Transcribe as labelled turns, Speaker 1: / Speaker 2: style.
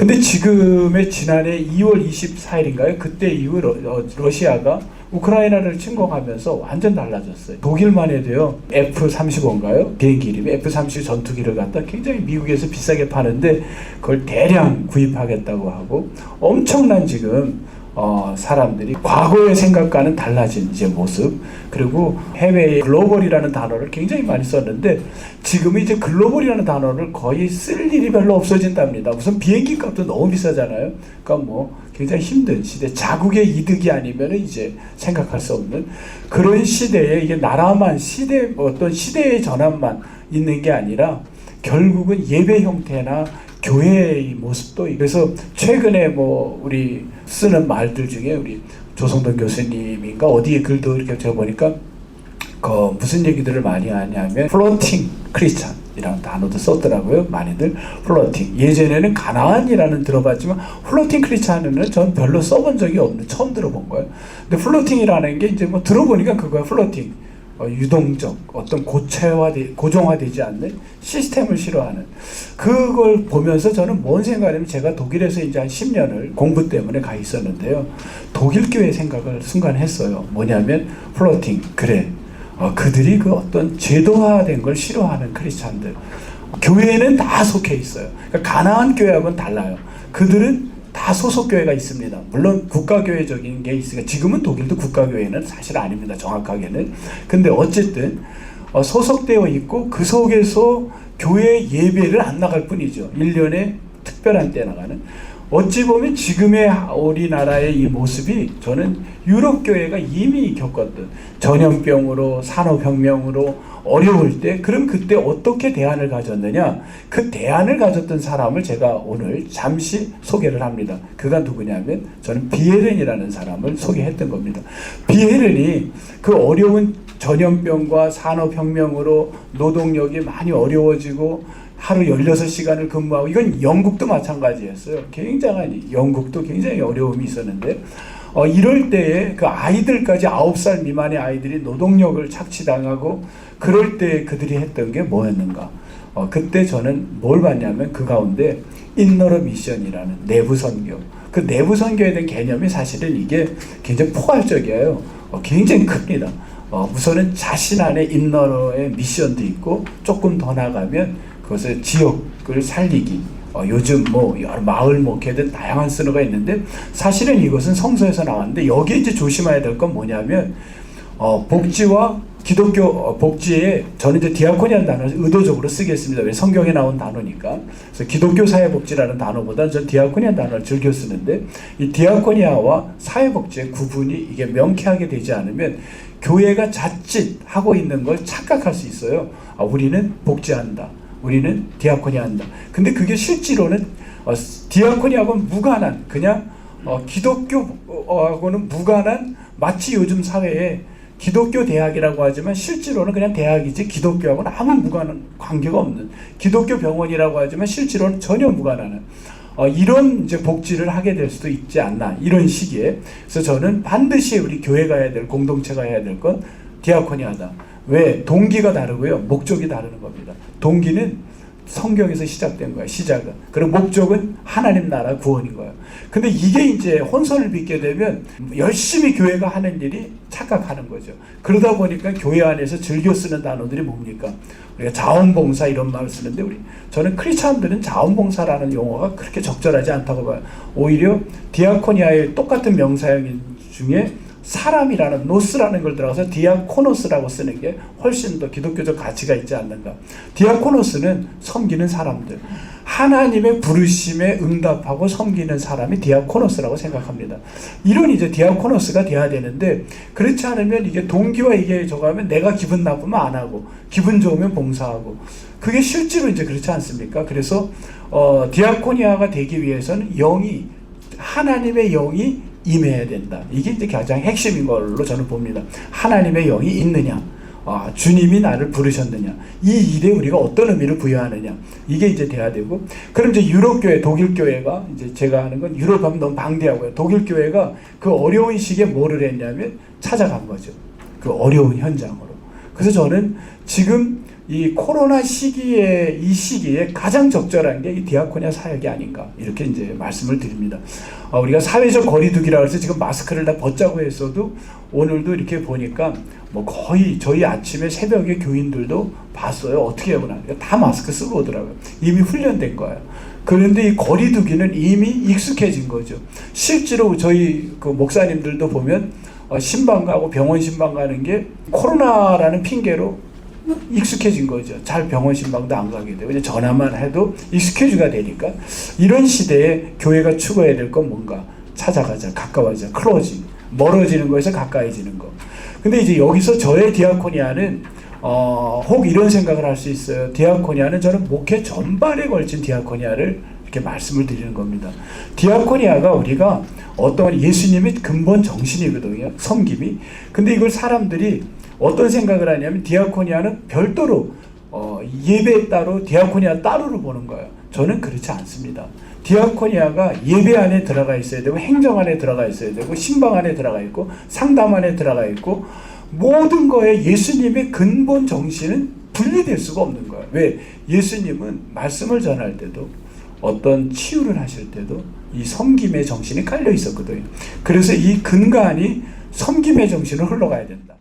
Speaker 1: 근데 지금의 지난해 2월 24일인가요? 그때 이후 러시아가 우크라이나를 침공하면서 완전 달라졌어요. 독일만 해도요, F-35인가요? 비행기 이름이 F-35 전투기를 갖다 굉장히 미국에서 비싸게 파는데 그걸 대량 구입하겠다고 하고 엄청난 지금 사람들이 과거의 생각과는 달라진 이제 모습, 그리고 해외에 글로벌이라는 단어를 굉장히 많이 썼는데 지금은 이제 글로벌이라는 단어를 거의 쓸 일이 별로 없어진답니다. 우선 비행기 값도 너무 비싸잖아요. 그러니까 뭐 굉장히 힘든 시대, 자국의 이득이 아니면 이제 생각할 수 없는 그런 시대에 이게 나라만 어떤 시대의 전환만 있는 게 아니라 결국은 예배 형태나 교회의 모습도, 그래서 최근에 뭐 우리 쓰는 말들 중에 우리 조성돈 교수님인가 어디에 글도 이렇게 적어보니까 무슨 얘기들을 많이 하냐면 플로팅 크리스찬이라는 단어도 썼더라고요. 많이들 플로팅. 예전에는 가나안이라는 들어봤지만 플로팅 크리스찬은 전 별로 써본 적이 없는, 처음 들어본 거예요. 근데 플로팅이라는 게 이제 뭐 들어보니까 그거야. 플로팅. 유동적, 어떤 고정화되지 않는 시스템을 싫어하는, 그걸 보면서 저는 뭔 생각하냐면, 제가 독일에서 이제 한 10년을 공부 때문에 가 있었는데요. 독일 교회 생각을 순간 했어요. 뭐냐면 플로팅, 그래, 그들이 그 어떤 제도화된 걸 싫어하는 크리스찬들, 교회는 다 속해 있어요. 그러니까 가나안 교회하고는 달라요. 그들은 다 소속교회가 있습니다. 물론 국가교회적인 게 있으니까, 지금은 독일도 국가교회는 사실 아닙니다. 정확하게는. 근데 어쨌든 소속되어 있고 그 속에서 교회 예배를 안 나갈 뿐이죠. 1년에 특별한 때 나가는. 어찌 보면 지금의 우리나라의 이 모습이, 저는 유럽 교회가 이미 겪었던 전염병으로, 산업혁명으로 어려울 때, 그럼 그때 어떻게 대안을 가졌느냐, 그 대안을 가졌던 사람을 제가 오늘 잠시 소개를 합니다. 그가 누구냐면, 저는 비에른이라는 사람을 소개했던 겁니다. 비에른이 그 어려운 전염병과 산업혁명으로 노동력이 많이 어려워지고 하루 16시간을 근무하고, 이건 영국도 마찬가지였어요. 영국도 굉장히 어려움이 있었는데, 이럴 때에 그 아이들까지 9살 미만의 아이들이 노동력을 착취당하고, 그럴 때 그들이 했던 게 뭐였는가. 그때 저는 뭘 봤냐면, 그 가운데 인너러 미션이라는 내부 선교, 그 내부 선교에 대한 개념이 사실은 이게 굉장히 포괄적이에요. 굉장히 큽니다. 우선은 자신 안에 인너러의 미션도 있고, 조금 더 나가면 그것을 지역을 살리기, 요즘 뭐 여러 마을 목회든 다양한 쓴어가 있는데, 사실은 이것은 성서에서 나왔는데, 여기에 이제 조심해야 될 건 뭐냐면, 복지와 기독교 복지에, 저는 이제 디아코니아는 단어를 의도적으로 쓰겠습니다. 왜? 성경에 나온 단어니까. 그래서 기독교 사회복지라는 단어보다 전 디아코니아 단어를 즐겨 쓰는데, 이 디아코니아와 사회복지의 구분이 이게 명쾌하게 되지 않으면 교회가 자칫 하고 있는 걸 착각할 수 있어요. 우리는 복지한다, 우리는 디아코니 한다. 근데 그게 실제로는 디아코니하고는 무관한, 그냥 기독교하고는 무관한, 마치 요즘 사회에 기독교 대학이라고 하지만 실제로는 그냥 대학이지 기독교하고는 아무 무관한, 관계가 없는, 기독교 병원이라고 하지만 실제로는 전혀 무관한 이런 이제 복지를 하게 될 수도 있지 않나, 이런 시기에. 그래서 저는 반드시 우리 교회가 해야 될, 공동체가 해야 될 건 디아코니하다. 왜? 동기가 다르고요, 목적이 다르는 겁니다. 동기는 성경에서 시작된 거예요, 시작은. 그리고 목적은 하나님 나라 구원인 거예요. 근데 이게 이제 혼선을 빚게 되면 열심히 교회가 하는 일이 착각하는 거죠. 그러다 보니까 교회 안에서 즐겨 쓰는 단어들이 뭡니까? 우리가 자원봉사 이런 말을 쓰는데, 저는 크리스찬들은 자원봉사라는 용어가 그렇게 적절하지 않다고 봐요. 오히려 디아코니아의 똑같은 명사형 중에 사람이라는 노스라는 걸 들어가서 디아코노스라고 쓰는 게 훨씬 더 기독교적 가치가 있지 않는가. 디아코노스는 섬기는 사람들, 하나님의 부르심에 응답하고 섬기는 사람이 디아코노스라고 생각합니다. 이런 이제 디아코노스가 돼야 되는데, 그렇지 않으면 이게 동기와 이게 저거하면 내가 기분 나쁘면 안 하고, 기분 좋으면 봉사하고, 그게 실제로 이제 그렇지 않습니까? 그래서 디아코니아가 되기 위해서는 하나님의 영이 임해야 된다. 이게 이제 가장 핵심인 걸로 저는 봅니다. 하나님의 영이 있느냐, 주님이 나를 부르셨느냐, 이 일에 우리가 어떤 의미를 부여하느냐, 이게 이제 돼야 되고. 그럼 이제 유럽 교회, 독일 교회가, 이제 제가 하는 건 유럽 하면 너무 방대하고요. 독일 교회가 그 어려운 시기에 뭐를 했냐면 찾아간 거죠. 그 어려운 현장으로. 그래서 저는 지금 이 코로나 시기에 이 시기에 가장 적절한 게 이 디아코니아 사역이 아닌가 이렇게 이제 말씀을 드립니다. 우리가 사회적 거리두기라 해서 지금 마스크를 다 벗자고 했어도 오늘도 이렇게 보니까 뭐 거의 저희 아침에 새벽에 교인들도 봤어요. 어떻게 하구나. 다 마스크 쓰고 오더라고요. 이미 훈련된 거예요. 그런데 이 거리두기는 이미 익숙해진 거죠. 실제로 저희 그 목사님들도 보면 신방 가고 병원 신방 가는 게 코로나라는 핑계로 익숙해진 거죠. 잘 병원 신방도 안 가게 되고 그냥 전화만 해도 익숙해지가 되니까 이런 시대에 교회가 추구해야 될 건 뭔가 찾아가자, 가까워지자, 클로징, 멀어지는 거에서 가까워지는 거. 근데 이제 여기서 저의 디아코니아는 혹 이런 생각을 할 수 있어요. 디아코니아는 저는 목회 전반에 걸친 디아코니아를 이렇게 말씀을 드리는 겁니다. 디아코니아가 우리가 어떤 예수님의 근본 정신이거든요. 섬김이. 근데 이걸 사람들이 어떤 생각을 하냐면 디아코니아는 별도로 예배 따로 디아코니아 따로로 보는 거예요. 저는 그렇지 않습니다. 디아코니아가 예배 안에 들어가 있어야 되고 행정 안에 들어가 있어야 되고 신방 안에 들어가 있고 상담 안에 들어가 있고 모든 거에 예수님의 근본 정신은 분리될 수가 없는 거예요. 왜? 예수님은 말씀을 전할 때도 어떤 치유를 하실 때도 이 섬김의 정신이 깔려 있었거든요. 그래서 이 근간이 섬김의 정신으로 흘러가야 된다.